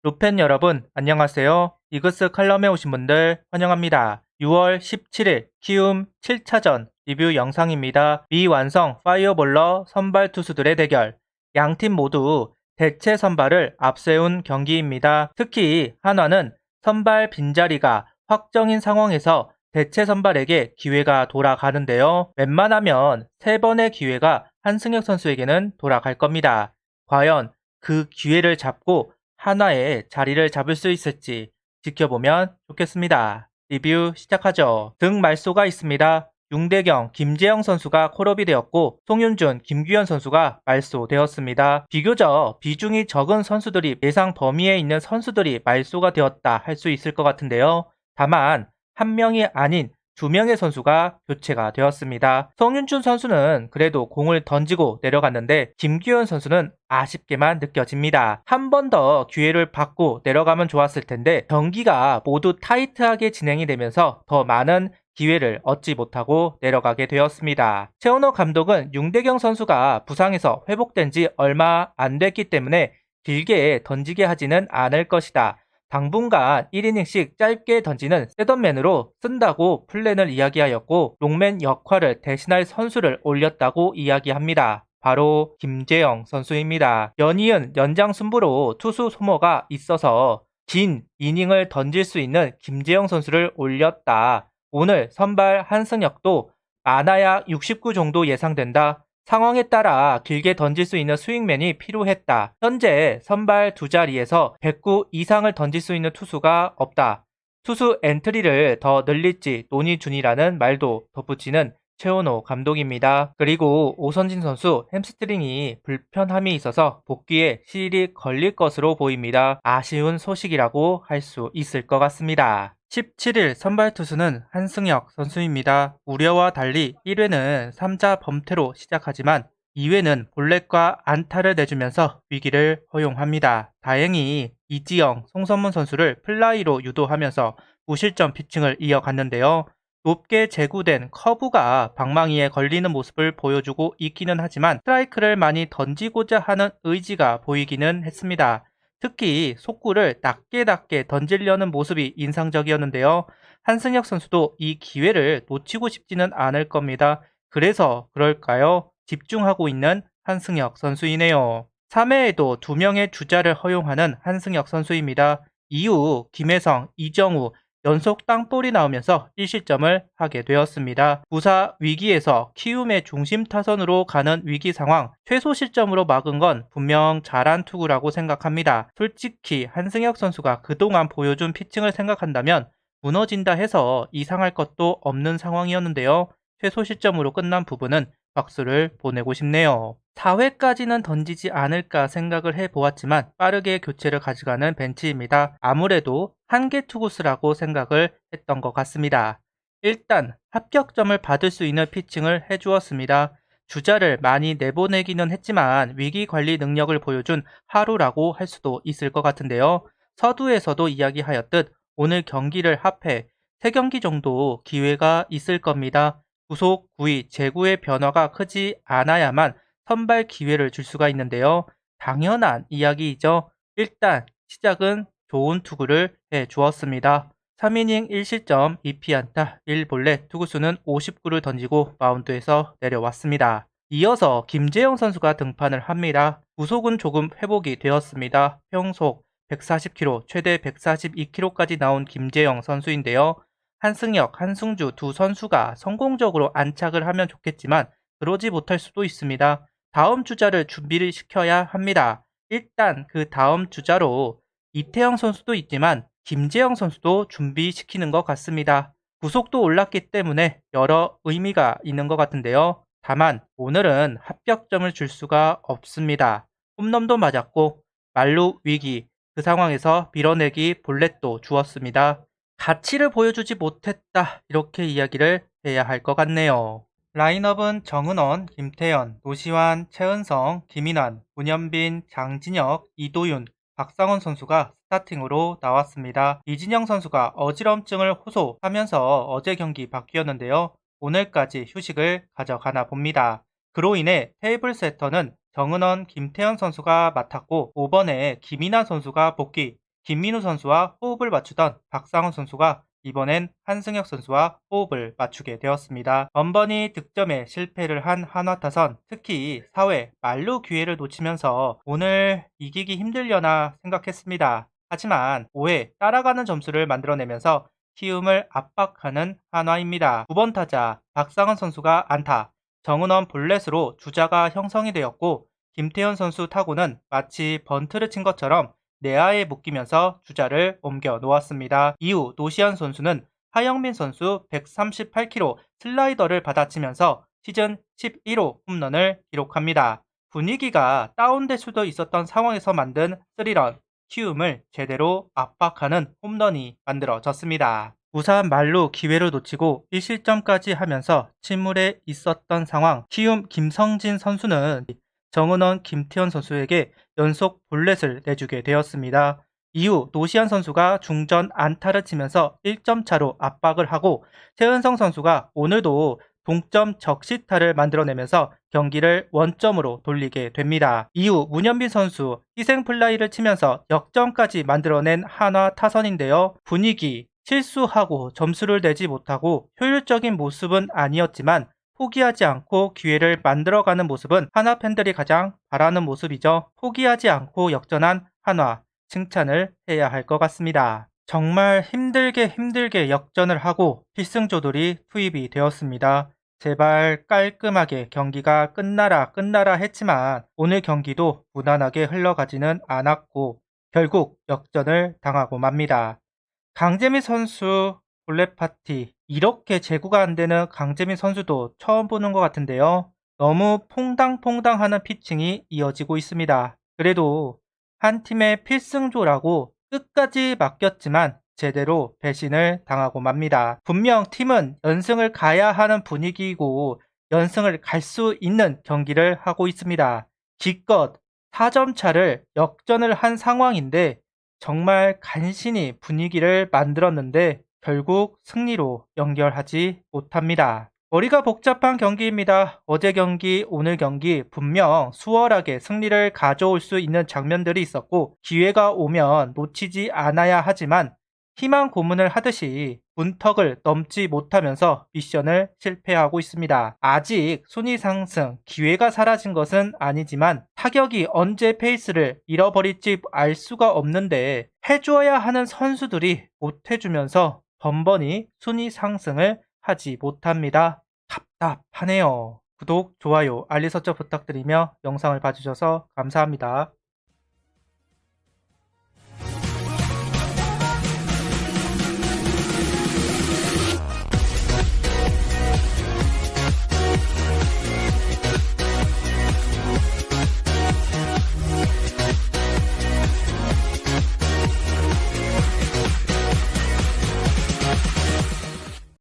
루펜 여러분, 안녕하세요. 이그스 칼럼에 오신 분들 환영합니다. 6월 17일 키움 7차전 리뷰 영상입니다. 미완성 파이어볼러 선발 투수들의 대결. 양팀 모두 대체 선발을 앞세운 경기입니다. 특히 한화는 선발 빈자리가 확정인 상황에서 대체 선발에게 기회가 돌아가는데요. 웬만하면 3번의 기회가 한승혁 선수에게는 돌아갈 겁니다. 과연 그 기회를 잡고 한화의 자리를 잡을 수 있을지 지켜보면 좋겠습니다. 리뷰 시작하죠. 등 말소가 있습니다. 윤대경, 김재영 선수가 콜업이 되었고 송윤준, 김규현 선수가 말소되었습니다. 비교적 비중이 적은 선수들이 예상 범위에 있는 선수들이 말소가 되었다 할 수 있을 것 같은데요. 다만 한 명이 아닌 2명의 선수가 교체가 되었습니다. 송윤준 선수는 그래도 공을 던지고 내려갔는데 김규현 선수는 아쉽게만 느껴집니다. 한 번 더 기회를 받고 내려가면 좋았을 텐데 경기가 모두 타이트하게 진행이 되면서 더 많은 기회를 얻지 못하고 내려가게 되었습니다. 최원호 감독은 윤대경 선수가 부상에서 회복된 지 얼마 안 됐기 때문에 길게 던지게 하지는 않을 것이다. 당분간 1이닝씩 짧게 던지는 셋업맨으로 쓴다고 플랜을 이야기하였고 롱맨 역할을 대신할 선수를 올렸다고 이야기합니다. 바로 김재영 선수입니다. 연이은 연장 승부로 투수 소모가 있어서 긴 이닝을 던질 수 있는 김재영 선수를 올렸다. 오늘 선발 한승혁도 많아야 69 정도 예상된다. 상황에 따라 길게 던질 수 있는 스윙맨이 필요했다. 현재 선발 두 자리에서 109 이상을 던질 수 있는 투수가 없다. 투수 엔트리를 더 늘릴지 논의 중이라는 말도 덧붙이는 최원호 감독입니다. 그리고 오선진 선수 햄스트링이 불편함이 있어서 복귀에 시일이 걸릴 것으로 보입니다. 아쉬운 소식이라고 할 수 있을 것 같습니다. 17일 선발 투수는 한승혁 선수입니다. 우려와 달리 1회는 3자 범퇴로 시작하지만 2회는 볼넷과 안타를 내주면서 위기를 허용합니다. 다행히 이지영, 송선문 선수를 플라이로 유도하면서 무실점 피칭을 이어갔는데요. 높게 제구된 커브가 방망이에 걸리는 모습을 보여주고 있기는 하지만 스트라이크를 많이 던지고자 하는 의지가 보이기는 했습니다. 특히 속구를 낮게 던지려는 모습이 인상적이었는데요. 한승혁 선수도 이 기회를 놓치고 싶지는 않을 겁니다. 그래서 그럴까요? 집중하고 있는 한승혁 선수이네요. 3회에도 2명의 주자를 허용하는 한승혁 선수입니다. 이후 김혜성, 이정우 연속 땅볼이 나오면서 1실점을 하게 되었습니다. 부사 위기에서 키움의 중심 타선으로 가는 위기 상황 최소 실점으로 막은 건 분명 잘한 투구라고 생각합니다. 솔직히 한승혁 선수가 그동안 보여준 피칭을 생각한다면 무너진다 해서 이상할 것도 없는 상황이었는데요. 최소 실점으로 끝난 부분은 박수를 보내고 싶네요. 4회까지는 던지지 않을까 생각을 해보았지만 빠르게 교체를 가져가는 벤치입니다. 아무래도 한계 투구수라고 생각을 했던 것 같습니다. 일단 합격점을 받을 수 있는 피칭을 해주었습니다. 주자를 많이 내보내기는 했지만 위기 관리 능력을 보여준 하루라고 할 수도 있을 것 같은데요. 서두에서도 이야기하였듯 오늘 경기를 합해 3경기 정도 기회가 있을 겁니다. 구속, 구위, 제구의 변화가 크지 않아야만 선발 기회를 줄 수가 있는데요. 당연한 이야기이죠. 일단 시작은 좋은 투구를 해주었습니다. 3이닝 1실점 2피안타 1볼넷 투구수는 59를 던지고 마운드에서 내려왔습니다. 이어서 김재영 선수가 등판을 합니다. 구속은 조금 회복이 되었습니다. 평속 140km, 최대 142km까지 나온 김재영 선수인데요. 한승혁, 한승주 두 선수가 성공적으로 안착을 하면 좋겠지만 그러지 못할 수도 있습니다. 다음 주자를 준비를 시켜야 합니다. 일단 그 다음 주자로 이태영 선수도 있지만 김재영 선수도 준비시키는 것 같습니다. 구속도 올랐기 때문에 여러 의미가 있는 것 같은데요. 다만 오늘은 합격점을 줄 수가 없습니다. 홈런도 맞았고 말루 위기, 그 상황에서 밀어내기 볼넷도 주었습니다. 가치를 보여주지 못했다 이렇게 이야기를 해야 할 것 같네요. 라인업은 정은원, 김태현, 노시환, 최은성, 김인환, 문현빈, 장진혁, 이도윤, 박상원 선수가 스타팅으로 나왔습니다. 이진영 선수가 어지럼증을 호소하면서 어제 경기 바뀌었는데요. 오늘까지 휴식을 가져가나 봅니다. 그로 인해 테이블 세터는 정은원, 김태현 선수가 맡았고 5번에 김인환 선수가 복귀, 김민우 선수와 호흡을 맞추던 박상훈 선수가 이번엔 한승혁 선수와 호흡을 맞추게 되었습니다. 번번이 득점에 실패를 한 한화타선, 특히 4회 만루 기회를 놓치면서 오늘 이기기 힘들려나 생각했습니다. 하지만 5회 따라가는 점수를 만들어내면서 키움을 압박하는 한화입니다. 9번 타자 박상훈 선수가 안타, 정은원 볼넷으로 주자가 형성이 되었고, 김태현 선수 타구는 마치 번트를 친 것처럼 내야에 묶이면서 주자를 옮겨 놓았습니다. 이후 노시안 선수는 하영민 선수 138km 슬라이더를 받아치면서 시즌 11호 홈런을 기록합니다. 분위기가 다운될 수도 있었던 상황에서 만든 3런, 키움을 제대로 압박하는 홈런이 만들어졌습니다. 우산 말로 기회를 놓치고 1실점까지 하면서 침울해 있었던 상황, 키움 김성진 선수는 정은원, 김태현 선수에게 연속 볼넷을 내주게 되었습니다. 이후 노시안 선수가 중전 안타를 치면서 1점 차로 압박을 하고, 최은성 선수가 오늘도 동점 적시타를 만들어내면서 경기를 원점으로 돌리게 됩니다. 이후 문현빈 선수 희생 플라이를 치면서 역전까지 만들어낸 한화 타선인데요. 분위기, 실수하고 점수를 내지 못하고 효율적인 모습은 아니었지만 포기하지 않고 기회를 만들어가는 모습은 한화 팬들이 가장 바라는 모습이죠. 포기하지 않고 역전한 한화, 칭찬을 해야 할 것 같습니다. 정말 힘들게 역전을 하고 필승조들이 투입이 되었습니다. 제발 깔끔하게 경기가 끝나라 했지만 오늘 경기도 무난하게 흘러가지는 않았고 결국 역전을 당하고 맙니다. 강재민 선수 볼넷 파티, 이렇게 제구가 안 되는 강재민 선수도 처음 보는 것 같은데요. 너무 퐁당퐁당하는 피칭이 이어지고 있습니다. 그래도 한 팀의 필승조라고 끝까지 맡겼지만 제대로 배신을 당하고 맙니다. 분명 팀은 연승을 가야 하는 분위기이고 연승을 갈 수 있는 경기를 하고 있습니다. 기껏 4점 차를 역전을 한 상황인데 정말 간신히 분위기를 만들었는데 결국 승리로 연결하지 못합니다. 머리가 복잡한 경기입니다. 어제 경기, 오늘 경기 분명 수월하게 승리를 가져올 수 있는 장면들이 있었고 기회가 오면 놓치지 않아야 하지만 희망 고문을 하듯이 문턱을 넘지 못하면서 미션을 실패하고 있습니다. 아직 순위 상승, 기회가 사라진 것은 아니지만 타격이 언제 페이스를 잃어버릴지 알 수가 없는데 해줘야 하는 선수들이 못해주면서 번번이 순위 상승을 하지 못합니다. 답답하네요. 구독, 좋아요, 알림 설정 부탁드리며 영상을 봐주셔서 감사합니다.